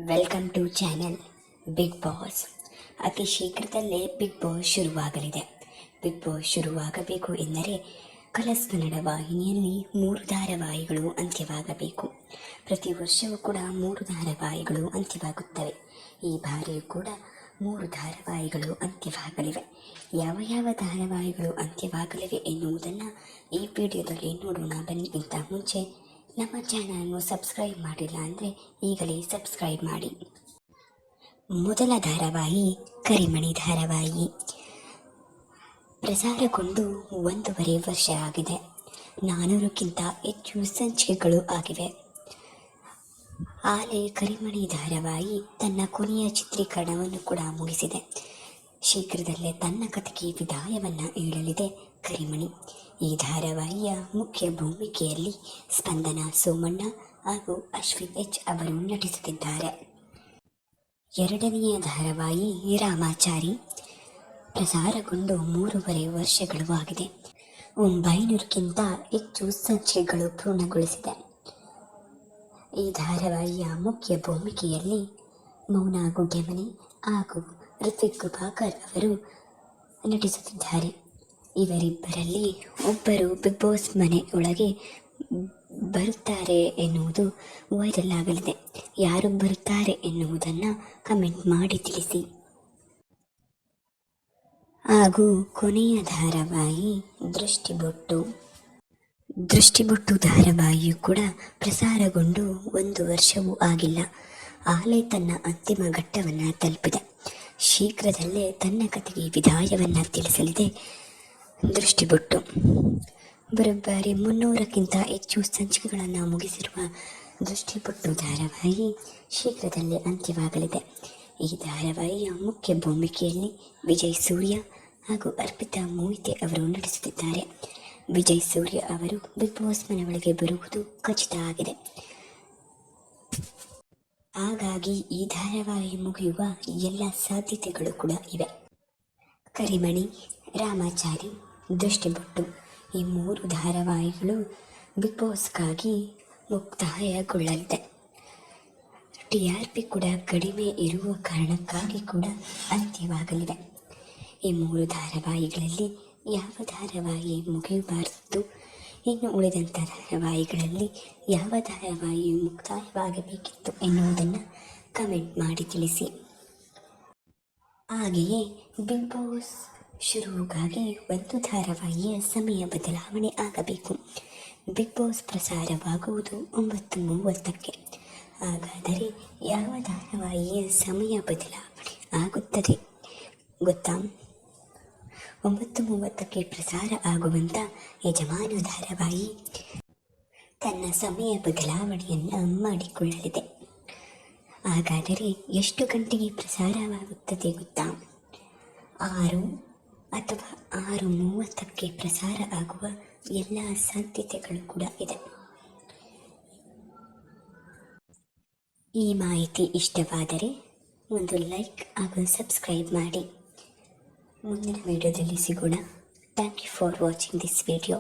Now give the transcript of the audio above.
Welcome to channel Bigg Boss. ಅತಿ ಶೀಘ್ರದಲ್ಲೇ Bigg Boss ಶುರುವಾಗಲಿದೆ. ಬಿಗ್ ಬಾಸ್ ಶುರುವಾಗಬೇಕು ಎಂದರೆ ಕಲರ್ಸ್ ಕನ್ನಡ ವಾಹಿನಿಯಲ್ಲಿ 3 ಧಾರಾವಾಹಿಗಳು ಅಂತ್ಯವಾಗಬೇಕು. ಪ್ರತಿ ವರ್ಷವೂ ಕೂಡ 3 ಧಾರಾವಾಹಿಗಳು ಅಂತ್ಯವಾಗುತ್ತವೆ. ಈ ಬಾರಿಯೂ ಕೂಡ 3 ಧಾರಾವಾಹಿಗಳು ಅಂತ್ಯವಾಗಲಿವೆ. ಯಾವ ಯಾವ ಧಾರಾವಾಹಿಗಳು ಅಂತ್ಯವಾಗಲಿವೆ ಎನ್ನುವುದನ್ನು ಈ ವಿಡಿಯೋದಲ್ಲಿ ನೋಡೋಣ ಬನ್ನಿ. ಇಂಥ ಮುಂಚೆ ನಮ್ಮ ಚಾನಲನ್ನು ಸಬ್ಸ್ಕ್ರೈಬ್ ಮಾಡಿಲ್ಲ ಅಂದರೆ ಈಗಲೇ ಸಬ್ಸ್ಕ್ರೈಬ್ ಮಾಡಿ. ಮೊದಲ ಧಾರಾವಾಹಿ ಕರಿಮಣಿ ಧಾರಾವಾಹಿ ಪ್ರಸಾರಗೊಂಡು 1.5 ವರ್ಷ ಆಗಿದೆ. 400ಕ್ಕಿಂತ ಹೆಚ್ಚು ಸಂಚಿಕೆಗಳು ಆಗಿವೆ. ಆಲೆ ಕರಿಮಣಿ ಧಾರಾವಾಹಿ ತನ್ನ ಕೊನೆಯ ಚಿತ್ರೀಕರಣವನ್ನು ಕೂಡ ಮುಗಿಸಿದೆ. ಶೀಘ್ರದಲ್ಲೇ ತನ್ನ ಕಥೆಗೆ ವಿದಾಯವನ್ನು ಹೇಳಲಿದೆ ಕರಿಮಣಿ. ಈ ಧಾರಾವಾಹಿಯ ಮುಖ್ಯ ಭೂಮಿಕೆಯಲ್ಲಿ ಸ್ಪಂದನ ಸೋಮಣ್ಣ ಹಾಗೂ ಅಶ್ವಿನ್ ಎಚ್ ಅವರು ನಟಿಸುತ್ತಿದ್ದಾರೆ. ಎರಡನೆಯ ಧಾರಾವಾಹಿ ರಾಮಾಚಾರಿ ಪ್ರಸಾರಗೊಂಡು 3.5 ವರ್ಷಗಳು ಆಗಿದೆ. 900ಕ್ಕಿಂತ ಹೆಚ್ಚು ಸಂಚಿಕೆಗಳು ಪೂರ್ಣಗೊಳಿಸಿದೆ. ಈ ಧಾರಾವಾಹಿಯ ಮುಖ್ಯ ಭೂಮಿಕೆಯಲ್ಲಿ ಮೌನ ಗುಡ್ಡೆಮನೆ ಹಾಗೂ ಋತ್ವಿಕ್ ಗುಬಾಕರ್ ಅವರು ನಟಿಸುತ್ತಿದ್ದಾರೆ. ಇವರಿಬ್ಬರಲ್ಲಿ ಒಬ್ಬರು ಬಿಗ್ ಬಾಸ್ ಮನೆ ಒಳಗೆ ಬರುತ್ತಾರೆ ಎನ್ನುವುದು ವೈರಲ್ ಆಗಲಿದೆ. ಯಾರು ಬರುತ್ತಾರೆ ಎನ್ನುವುದನ್ನು ಕಮೆಂಟ್ ಮಾಡಿ ತಿಳಿಸಿ. ಹಾಗೂ ಕೊನೆಯ ಧಾರಾವಾಹಿ ದೃಷ್ಟಿಬೊಟ್ಟು ಧಾರಾವಾಹಿಯು ಕೂಡ ಪ್ರಸಾರಗೊಂಡು 1 ವರ್ಷವೂ ಆಗಿಲ್ಲ. ಆಲೆ ತನ್ನ ಅಂತಿಮ ಘಟ್ಟವನ್ನು ತಲುಪಿದೆ. ಶೀಘ್ರದಲ್ಲೇ ತನ್ನ ಕಥೆಗೆ ವಿದಾಯವನ್ನು ತಿಳಿಸಲಿದೆ ದೃಷ್ಟಿಬೊಟ್ಟು. ಬರೋಬ್ಬರಿ 300ಕ್ಕಿಂತ ಹೆಚ್ಚು ಸಂಚಿಕೆಗಳನ್ನು ಮುಗಿಸಿರುವ ದೃಷ್ಟಿಬೊಟ್ಟು ಧಾರಾವಾಹಿ ಶೀಘ್ರದಲ್ಲೇ ಅಂತ್ಯವಾಗಲಿದೆ. ಈ ಧಾರಾವಾಹಿಯ ಮುಖ್ಯ ಭೂಮಿಕೆಯಲ್ಲಿ ವಿಜಯ್ ಸೂರ್ಯ ಹಾಗೂ ಅರ್ಪಿತಾ ಮೊಯ್ತೆ ಅವರು ನಟಿಸುತ್ತಿದ್ದಾರೆ. ವಿಜಯ್ ಸೂರ್ಯ ಅವರು ಬಿಗ್ ಬಾಸ್ ಮನೆ ಒಳಗೆ ಬರುವುದು ಖಚಿತ ಆಗಿದೆ. ಹಾಗಾಗಿ ಈ ಧಾರಾವಾಹಿ ಮುಗಿಯುವ ಎಲ್ಲ ಸಾಧ್ಯತೆಗಳು ಕೂಡ ಇವೆ. ಕರಿಮಣಿ, ರಾಮಾಚಾರಿ, ದೃಷ್ಟಿಬೊಟ್ಟು ಈ 3 ಧಾರಾವಾಹಿಗಳು ಬಿಗ್ ಬಾಸ್ಗಾಗಿ ಮುಕ್ತಾಯಗೊಳ್ಳಲಿದೆ. TRP ಕೂಡ ಕಡಿಮೆ ಇರುವ ಕಾರಣಕ್ಕಾಗಿ ಕೂಡ ಅಂತ್ಯವಾಗಲಿವೆ. ಈ 3 ಧಾರಾವಾಹಿಗಳಲ್ಲಿ ಯಾವ ಧಾರಾವಾಹಿ ಮುಗಿಯಬಾರದು, ಇನ್ನು ಉಳಿದಂಥ ಧಾರಾವಾಹಿಗಳಲ್ಲಿ ಯಾವ ಧಾರಾವಾಹಿ ಮುಕ್ತಾಯವಾಗಬೇಕಿತ್ತು ಎನ್ನುವುದನ್ನು ಕಮೆಂಟ್ ಮಾಡಿ ತಿಳಿಸಿ. ಹಾಗೆಯೇ ಬಿಗ್ ಬಾಸ್ ಶುರುವಿಗಾಗಿ ಒಂದು ಧಾರಾವಾಹಿಯ ಸಮಯ ಬದಲಾವಣೆ ಆಗಬೇಕು. ಬಿಗ್ ಬಾಸ್ ಪ್ರಸಾರವಾಗುವುದು 9:30ಕ್ಕೆ. ಹಾಗಾದರೆ ಯಾವ ಧಾರಾವಾಹಿಯ ಸಮಯ ಬದಲಾವಣೆ ಆಗುತ್ತದೆ ಗೊತ್ತಾ? 9:30ಕ್ಕೆ ಪ್ರಸಾರ ಆಗುವಂಥ ಯಜಮಾನ ಧಾರಾವಾಹಿ ತನ್ನ ಸಮಯ ಬದಲಾವಣೆಯನ್ನು ಮಾಡಿಕೊಳ್ಳಲಿದೆ. ಹಾಗಾದರೆ ಎಷ್ಟು ಗಂಟೆಗೆ ಪ್ರಸಾರವಾಗುತ್ತದೆ ಗೊತ್ತಾ? 6 ಅಥವಾ 6:30ಕ್ಕೆ ಪ್ರಸಾರ ಆಗುವ ಎಲ್ಲ ಸಾಧ್ಯತೆಗಳು ಕೂಡ ಇದೆ. ಈ ಮಾಹಿತಿ ಇಷ್ಟವಾದರೆ ಒಂದು ಲೈಕ್ ಹಾಗೂ ಸಬ್ಸ್ಕ್ರೈಬ್ ಮಾಡಿ. ಮುಂದಿನ ವಿಡಿಯೋದಲ್ಲಿ ಸಿಗೋಣ. Thank you for watching this video.